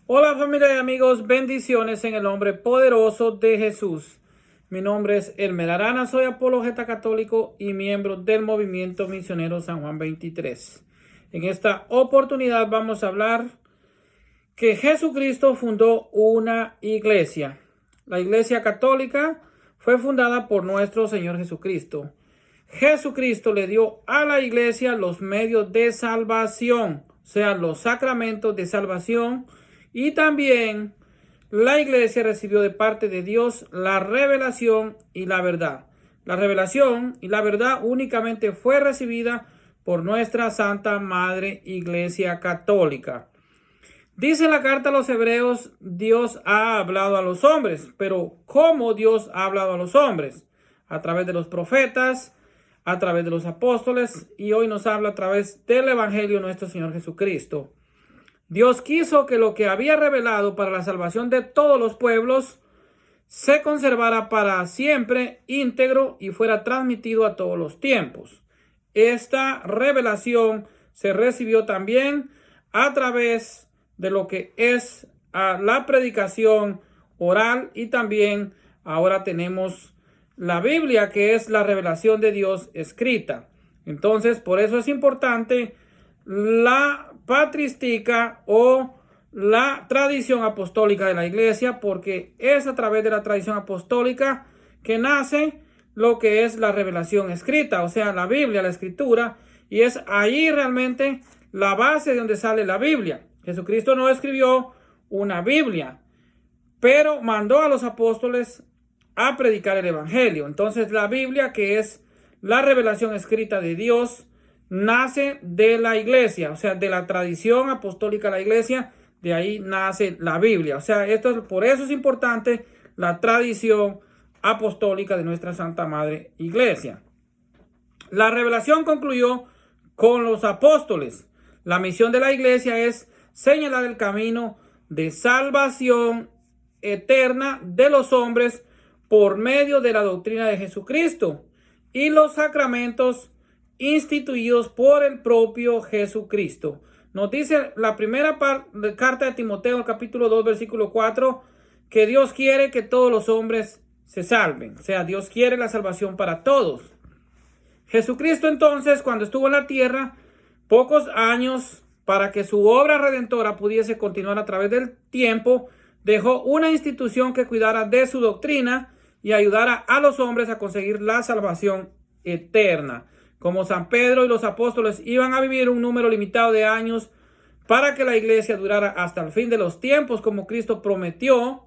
Hola familia y amigos, bendiciones en el nombre poderoso de Jesús. Mi nombre es Elmer Arana, soy apologeta católico y miembro del Movimiento Misionero San Juan 23. En esta oportunidad vamos a hablar que Jesucristo fundó una iglesia. La iglesia católica fue fundada por nuestro Señor Jesucristo. Jesucristo le dio a la iglesia los medios de salvación, o sea, los sacramentos de salvación, y también la iglesia recibió de parte de Dios la revelación y la verdad. La revelación y la verdad únicamente fue recibida por nuestra Santa Madre Iglesia Católica. Dice la carta a los Hebreos, Dios ha hablado a los hombres, pero ¿cómo Dios ha hablado a los hombres? A través de los profetas, a través de los apóstoles, y hoy nos habla a través del Evangelio de nuestro Señor Jesucristo. Dios quiso que lo que había revelado para la salvación de todos los pueblos se conservara para siempre íntegro y fuera transmitido a todos los tiempos. Esta revelación se recibió también a través de lo que es la predicación oral, y también ahora tenemos la Biblia, que es la revelación de Dios escrita. Entonces, por eso es importante la patrística o la tradición apostólica de la iglesia, porque es a través de la tradición apostólica que nace lo que es la revelación escrita, o sea, la Biblia, la escritura, y es ahí realmente la base de donde sale la Biblia. Jesucristo no escribió una Biblia, pero mandó a los apóstoles a predicar el Evangelio. Entonces la Biblia, que es la revelación escrita de Dios, nace de la iglesia, o sea, de la tradición apostólica de la iglesia. De ahí nace la Biblia. O sea, por eso es importante la tradición apostólica de nuestra Santa Madre Iglesia. La revelación concluyó con los apóstoles. La misión de la iglesia es señalar el camino de salvación eterna de los hombres por medio de la doctrina de Jesucristo y los sacramentos instituidos por el propio Jesucristo. Nos dice la primera carta de Timoteo, el capítulo 2, versículo 4, que Dios quiere que todos los hombres se salven. O sea, Dios quiere la salvación para todos. Jesucristo entonces, cuando estuvo en la tierra, pocos años para que su obra redentora pudiese continuar a través del tiempo, dejó una institución que cuidara de su doctrina y ayudara a los hombres a conseguir la salvación eterna. Como San Pedro y los apóstoles iban a vivir un número limitado de años para que la iglesia durara hasta el fin de los tiempos, como Cristo prometió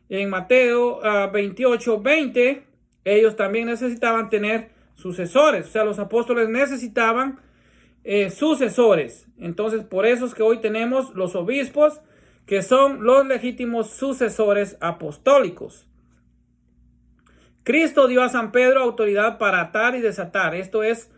en Mateo 28:20, ellos también necesitaban tener sucesores. O sea, los apóstoles necesitaban sucesores. Entonces, por eso es que hoy tenemos los obispos, que son los legítimos sucesores apostólicos. Cristo dio a San Pedro autoridad para atar y desatar. Esto es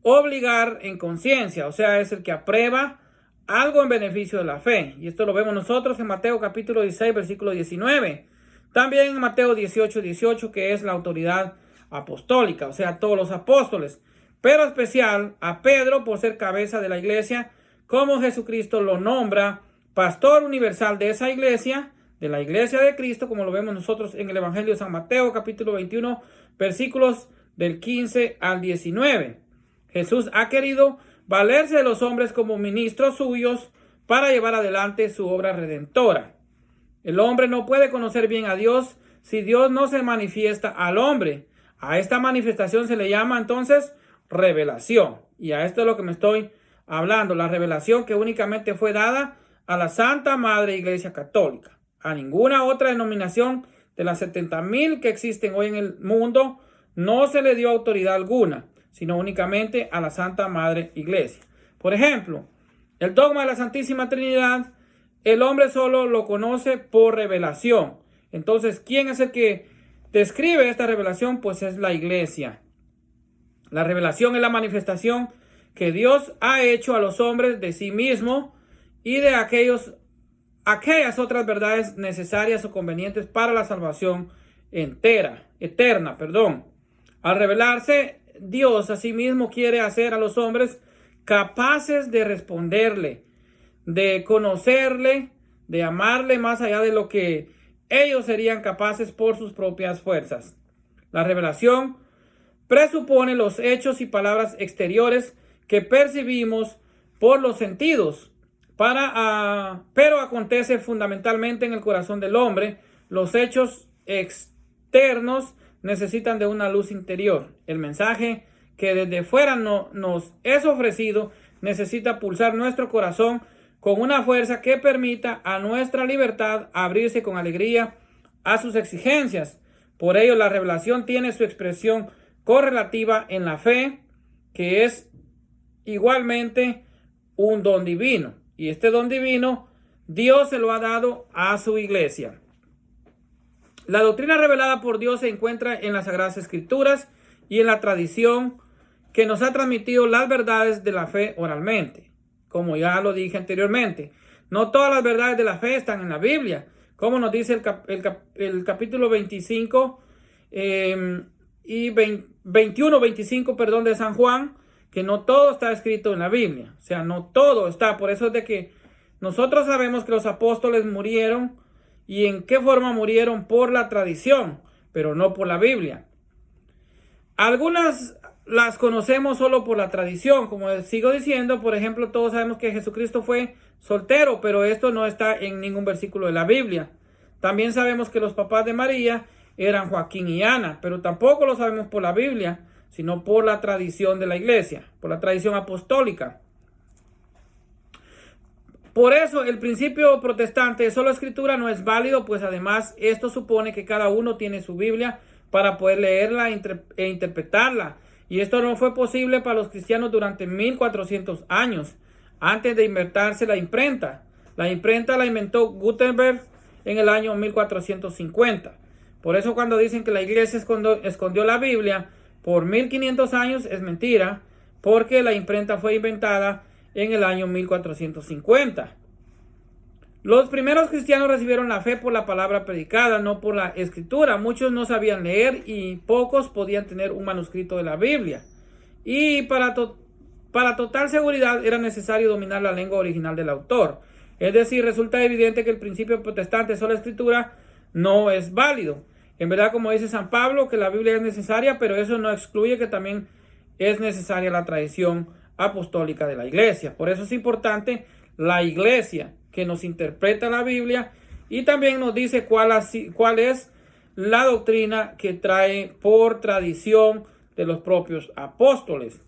obligar en conciencia, o sea, es el que aprueba algo en beneficio de la fe. Y esto lo vemos nosotros en Mateo capítulo 16, versículo 19. También en Mateo 18:18, que es la autoridad apostólica, o sea, todos los apóstoles. Pero especial a Pedro por ser cabeza de la iglesia, como Jesucristo lo nombra pastor universal de esa iglesia, de la iglesia de Cristo, como lo vemos nosotros en el Evangelio de San Mateo, capítulo 21, versículos del 15 al 19. Jesús ha querido valerse de los hombres como ministros suyos para llevar adelante su obra redentora. El hombre no puede conocer bien a Dios si Dios no se manifiesta al hombre. A esta manifestación se le llama entonces revelación. Y a esto es lo que me estoy hablando, la revelación que únicamente fue dada a la Santa Madre Iglesia Católica. A ninguna otra denominación de las 70,000 que existen hoy en el mundo no se le dio autoridad alguna, sino únicamente a la Santa Madre Iglesia. Por ejemplo, el dogma de la Santísima Trinidad, el hombre solo lo conoce por revelación. Entonces, ¿quién es el que describe esta revelación? Pues es la Iglesia. La revelación es la manifestación que Dios ha hecho a los hombres de sí mismo y de aquellas otras verdades necesarias o convenientes para la salvación eterna. Al revelarse, Dios a sí mismo quiere hacer a los hombres capaces de responderle, de conocerle, de amarle más allá de lo que ellos serían capaces por sus propias fuerzas. La revelación presupone los hechos y palabras exteriores que percibimos por los sentidos, pero acontece fundamentalmente en el corazón del hombre. Los hechos externos necesitan de una luz interior. El mensaje que desde fuera nos es ofrecido necesita pulsar nuestro corazón con una fuerza que permita a nuestra libertad abrirse con alegría a sus exigencias. Por ello, la revelación tiene su expresión correlativa en la fe, que es igualmente un don divino. Y este don divino, Dios se lo ha dado a su iglesia. La doctrina revelada por Dios se encuentra en las Sagradas Escrituras y en la tradición que nos ha transmitido las verdades de la fe oralmente. Como ya lo dije anteriormente, no todas las verdades de la fe están en la Biblia. Como nos dice el capítulo 25 y 21, 25, perdón, de San Juan, que no todo está escrito en la Biblia. O sea, no todo está. Por eso es de que nosotros sabemos que los apóstoles murieron. ¿Y en qué forma murieron? Por la tradición, pero no por la Biblia. Algunas las conocemos solo por la tradición. Como sigo diciendo, por ejemplo, todos sabemos que Jesucristo fue soltero, pero esto no está en ningún versículo de la Biblia. También sabemos que los papás de María eran Joaquín y Ana, pero tampoco lo sabemos por la Biblia, sino por la tradición de la iglesia, por la tradición apostólica. Por eso el principio protestante de sola escritura no es válido, pues además esto supone que cada uno tiene su Biblia para poder leerla e interpretarla. Y esto no fue posible para los cristianos durante 1400 años, antes de inventarse la imprenta. La imprenta la inventó Gutenberg en el año 1450. Por eso cuando dicen que la iglesia escondió la Biblia por 1500 años es mentira, porque la imprenta fue inventada en el año 1450. Los primeros cristianos recibieron la fe por la palabra predicada, no por la escritura. Muchos no sabían leer y pocos podían tener un manuscrito de la Biblia. Y para total seguridad era necesario dominar la lengua original del autor. Es decir, resulta evidente que el principio protestante de sola escritura no es válido. En verdad, como dice San Pablo, que la Biblia es necesaria, pero eso no excluye que también es necesaria la tradición apostólica de la iglesia. Por eso es importante la iglesia que nos interpreta la Biblia y también nos dice cuál es la doctrina que trae por tradición de los propios apóstoles.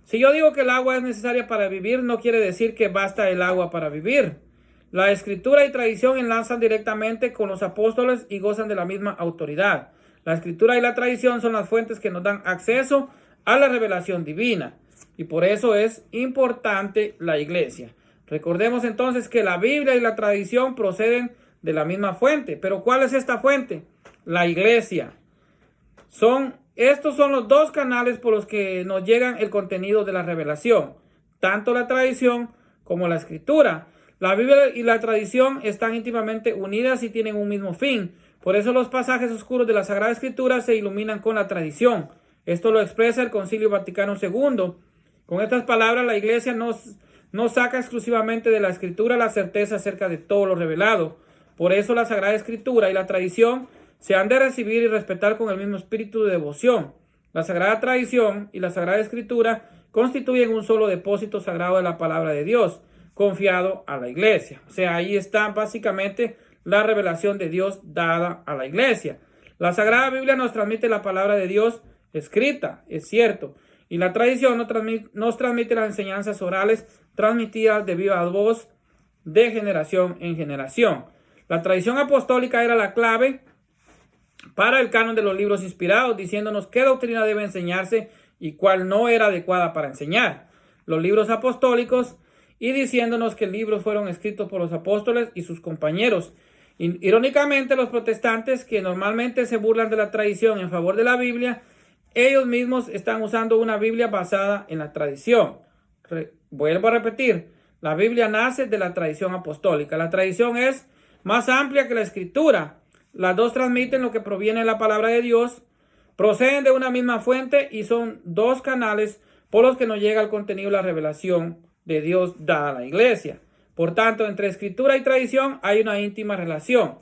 Si yo digo que el agua es necesaria para vivir, no quiere decir que basta el agua para vivir. La escritura y tradición enlazan directamente con los apóstoles y gozan de la misma autoridad. La escritura y la tradición son las fuentes que nos dan acceso a la revelación divina. Y por eso es importante la iglesia. Recordemos entonces que la Biblia y la tradición proceden de la misma fuente. ¿Pero cuál es esta fuente? La iglesia. Estos son los dos canales por los que nos llegan el contenido de la revelación. Tanto la tradición como la escritura. La Biblia y la tradición están íntimamente unidas y tienen un mismo fin. Por eso los pasajes oscuros de la Sagrada Escritura se iluminan con la tradición. Esto lo expresa el Concilio Vaticano II. Con estas palabras, la iglesia no saca exclusivamente de la escritura la certeza acerca de todo lo revelado. Por eso la Sagrada Escritura y la tradición se han de recibir y respetar con el mismo espíritu de devoción. La Sagrada Tradición y la Sagrada Escritura constituyen un solo depósito sagrado de la palabra de Dios, confiado a la iglesia. O sea, ahí está básicamente la revelación de Dios dada a la iglesia. La Sagrada Biblia nos transmite la palabra de Dios escrita, es cierto. Y la tradición nos transmite las enseñanzas orales transmitidas de viva voz de generación en generación. La tradición apostólica era la clave para el canon de los libros inspirados, diciéndonos qué doctrina debe enseñarse y cuál no era adecuada para enseñar. Los libros apostólicos y diciéndonos que libros fueron escritos por los apóstoles y sus compañeros. Irónicamente, los protestantes, que normalmente se burlan de la tradición en favor de la Biblia, ellos mismos están usando una Biblia basada en la tradición. Vuelvo a repetir, la Biblia nace de la tradición apostólica. La tradición es más amplia que la escritura. Las dos transmiten lo que proviene de la palabra de Dios, proceden de una misma fuente y son dos canales por los que nos llega el contenido de la revelación de Dios dada a la iglesia. Por tanto, entre escritura y tradición hay una íntima relación.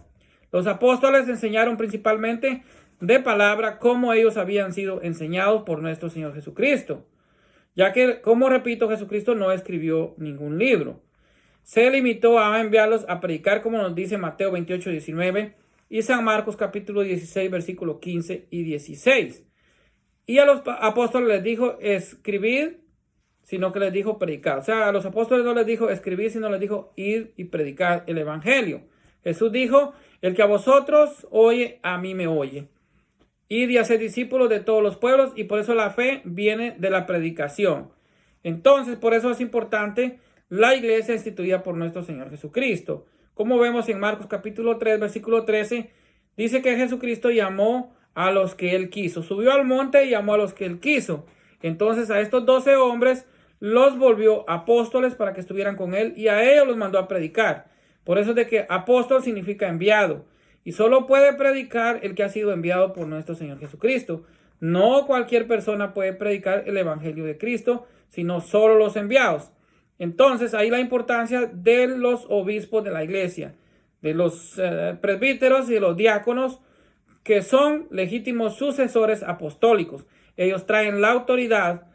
Los apóstoles enseñaron principalmente de palabra como ellos habían sido enseñados por nuestro Señor Jesucristo, ya que, como repito, Jesucristo no escribió ningún libro. Se limitó a enviarlos a predicar, como nos dice Mateo 28, 19 y San Marcos capítulo 16, versículos 15 y 16. Y a los apóstoles les dijo escribir, sino que les dijo predicar. O sea, a los apóstoles no les dijo escribir, sino les dijo ir y predicar el evangelio. Jesús dijo, el que a vosotros oye, a mí me oye. Id y hacer discípulos de todos los pueblos, y por eso la fe viene de la predicación. Entonces, por eso es importante la iglesia instituida por nuestro Señor Jesucristo. Como vemos en Marcos capítulo 3, versículo 13, dice que Jesucristo llamó a los que él quiso. Subió al monte y llamó a los que él quiso. Entonces a estos 12 hombres los volvió apóstoles para que estuvieran con él, y a ellos los mandó a predicar. Por eso es de que apóstol significa enviado. Y solo puede predicar el que ha sido enviado por nuestro Señor Jesucristo. No cualquier persona puede predicar el evangelio de Cristo, sino solo los enviados. Entonces, ahí la importancia de los obispos de la iglesia, de los presbíteros y de los diáconos, que son legítimos sucesores apostólicos. Ellos traen la autoridad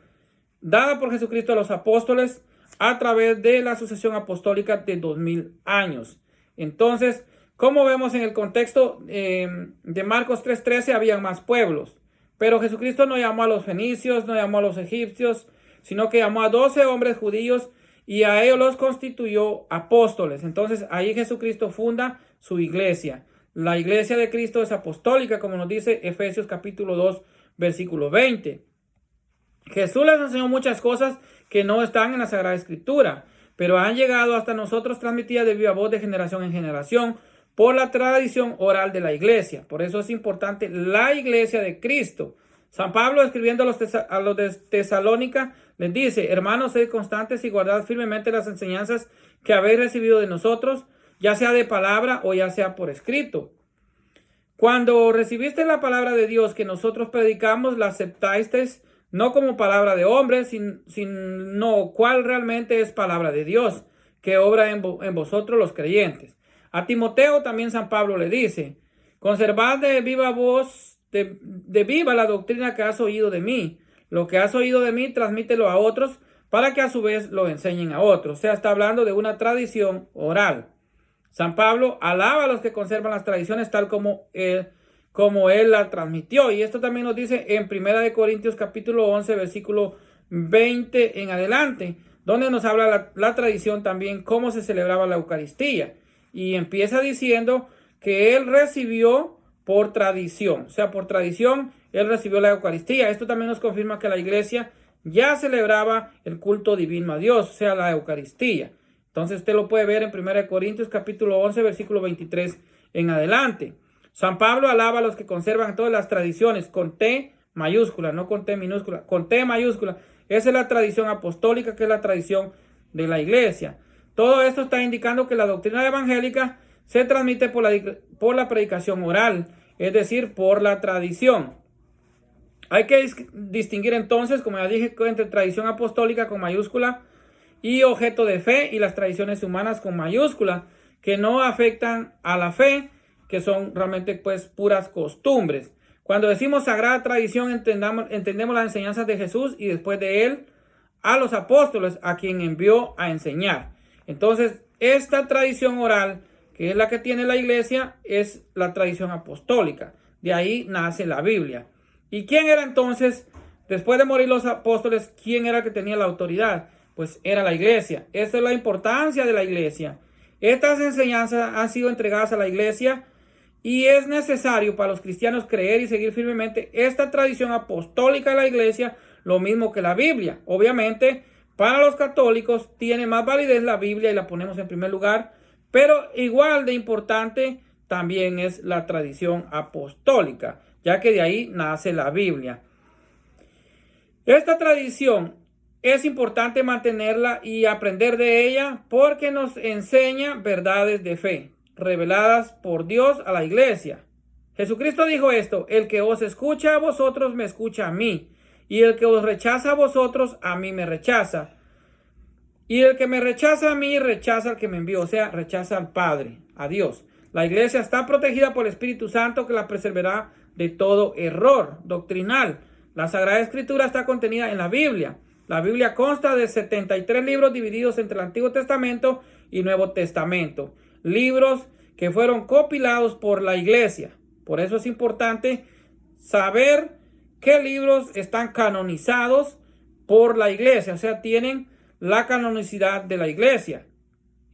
dada por Jesucristo a los apóstoles a través de la sucesión apostólica de 2000 años. Entonces, como vemos en el contexto de Marcos 3:13, habían más pueblos. Pero Jesucristo no llamó a los fenicios, no llamó a los egipcios, sino que llamó a 12 hombres judíos y a ellos los constituyó apóstoles. Entonces ahí Jesucristo funda su iglesia. La iglesia de Cristo es apostólica, como nos dice Efesios capítulo 2, versículo 20. Jesús les enseñó muchas cosas que no están en la Sagrada Escritura, pero han llegado hasta nosotros transmitidas de viva voz de generación en generación por la tradición oral de la iglesia. Por eso es importante la iglesia de Cristo. San Pablo, escribiendo a los de Tesalónica, les dice: hermanos, sed constantes y guardad firmemente las enseñanzas que habéis recibido de nosotros, ya sea de palabra o ya sea por escrito. Cuando recibiste la palabra de Dios que nosotros predicamos, la aceptasteis no como palabra de hombre, sino cual realmente es palabra de Dios, que obra en vosotros los creyentes. A Timoteo también San Pablo le dice: conservad de viva voz, de viva la doctrina que has oído de mí. Lo que has oído de mí, transmítelo a otros, para que a su vez lo enseñen a otros. O sea, está hablando de una tradición oral. San Pablo alaba a los que conservan las tradiciones tal como él la transmitió. Y esto también nos dice en 1 Corintios capítulo 11, versículo 20 en adelante, donde nos habla la tradición también, cómo se celebraba la Eucaristía. Y empieza diciendo que él recibió por tradición. O sea, por tradición, él recibió la Eucaristía. Esto también nos confirma que la iglesia ya celebraba el culto divino a Dios, o sea, la Eucaristía. Entonces usted lo puede ver en 1 Corintios capítulo 11, versículo 23 en adelante. San Pablo alaba a los que conservan todas las tradiciones con T mayúscula, no con T minúscula, con T mayúscula. Esa es la tradición apostólica, que es la tradición de la iglesia. Todo esto está indicando que la doctrina evangélica se transmite por la predicación oral, es decir, por la tradición. Hay que distinguir entonces, como ya dije, entre tradición apostólica con mayúscula y objeto de fe, y las tradiciones humanas con mayúscula, que no afectan a la fe, que son realmente pues puras costumbres. Cuando decimos sagrada tradición, entendemos las enseñanzas de Jesús y después de él a los apóstoles, a quien envió a enseñar. Entonces, esta tradición oral, que es la que tiene la iglesia, es la tradición apostólica. De ahí nace la Biblia. ¿Y quién era entonces, después de morir los apóstoles, quién era el que tenía la autoridad? Pues era la iglesia. Esta es la importancia de la iglesia. Estas enseñanzas han sido entregadas a la iglesia y es necesario para los cristianos creer y seguir firmemente esta tradición apostólica de la iglesia, lo mismo que la Biblia. Obviamente, para los católicos tiene más validez la Biblia y la ponemos en primer lugar, pero igual de importante también es la tradición apostólica, ya que de ahí nace la Biblia. Esta tradición es importante mantenerla y aprender de ella porque nos enseña verdades de fe reveladas por Dios a la iglesia. Jesucristo dijo esto: el que os escucha a vosotros me escucha a mí, y el que os rechaza a vosotros a mí me rechaza. Y el que me rechaza a mí, rechaza al que me envió, o sea, rechaza al Padre, a Dios. La iglesia está protegida por el Espíritu Santo que la preservará de todo error doctrinal. La Sagrada Escritura está contenida en la Biblia. La Biblia consta de 73 libros divididos entre el Antiguo Testamento y Nuevo Testamento. Libros que fueron compilados por la iglesia. Por eso es importante saber qué libros están canonizados por la iglesia, o sea, tienen la canonicidad de la iglesia.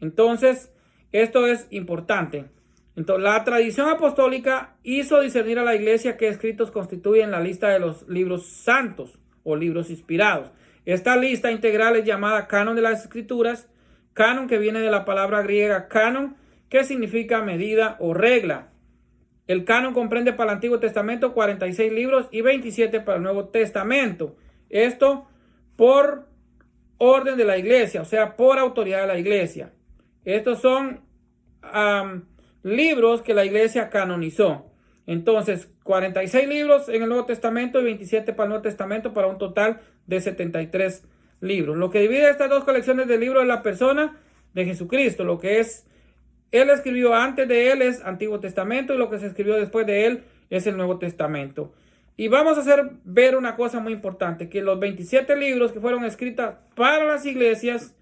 Entonces, esto es importante. Entonces, la tradición apostólica hizo discernir a la iglesia qué escritos constituyen la lista de los libros santos o libros inspirados. Esta lista integral es llamada canon de las escrituras, canon que viene de la palabra griega canon, que significa medida o regla. El canon comprende para el Antiguo Testamento 46 libros y 27 para el Nuevo Testamento. Esto por orden de la iglesia, o sea, por autoridad de la iglesia. Estos son libros que la iglesia canonizó. Entonces, 46 libros en el Nuevo Testamento y 27 para el Nuevo Testamento, para un total de 73 libros. Lo que divide estas dos colecciones de libros es la persona de Jesucristo. Lo que Él escribió antes de Él es Antiguo Testamento y lo que se escribió después de Él es el Nuevo Testamento. Y vamos a ver una cosa muy importante, que los 27 libros que fueron escritos para las iglesias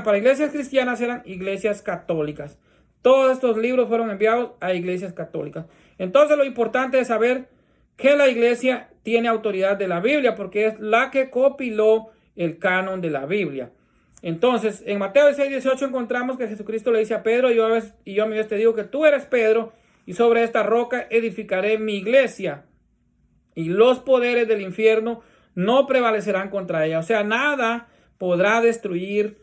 para iglesias cristianas, eran iglesias católicas. Todos estos libros fueron enviados a iglesias católicas. Entonces lo importante es saber que la iglesia tiene autoridad de la Biblia, porque es la que compiló el canon de la Biblia. Entonces, en Mateo 6:18 encontramos que Jesucristo le dice a Pedro, yo a mi vez te digo que tú eres Pedro, y sobre esta roca edificaré mi iglesia, y los poderes del infierno no prevalecerán contra ella. O sea, nada podrá destruir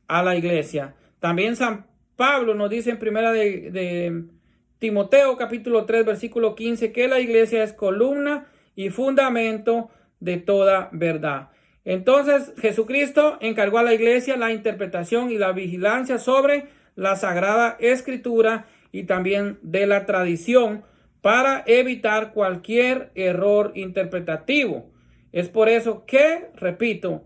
a la iglesia. También San Pablo nos dice en primera de Timoteo capítulo 3 versículo 15 que la iglesia es columna y fundamento de toda verdad. Entonces Jesucristo encargó a la iglesia la interpretación y la vigilancia sobre la Sagrada Escritura y también de la tradición para evitar cualquier error interpretativo. Es por eso que, repito,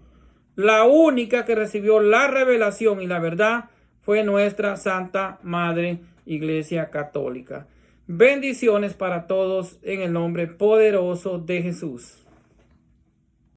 la única que recibió la revelación y la verdad fue nuestra Santa Madre Iglesia Católica. Bendiciones para todos en el nombre poderoso de Jesús.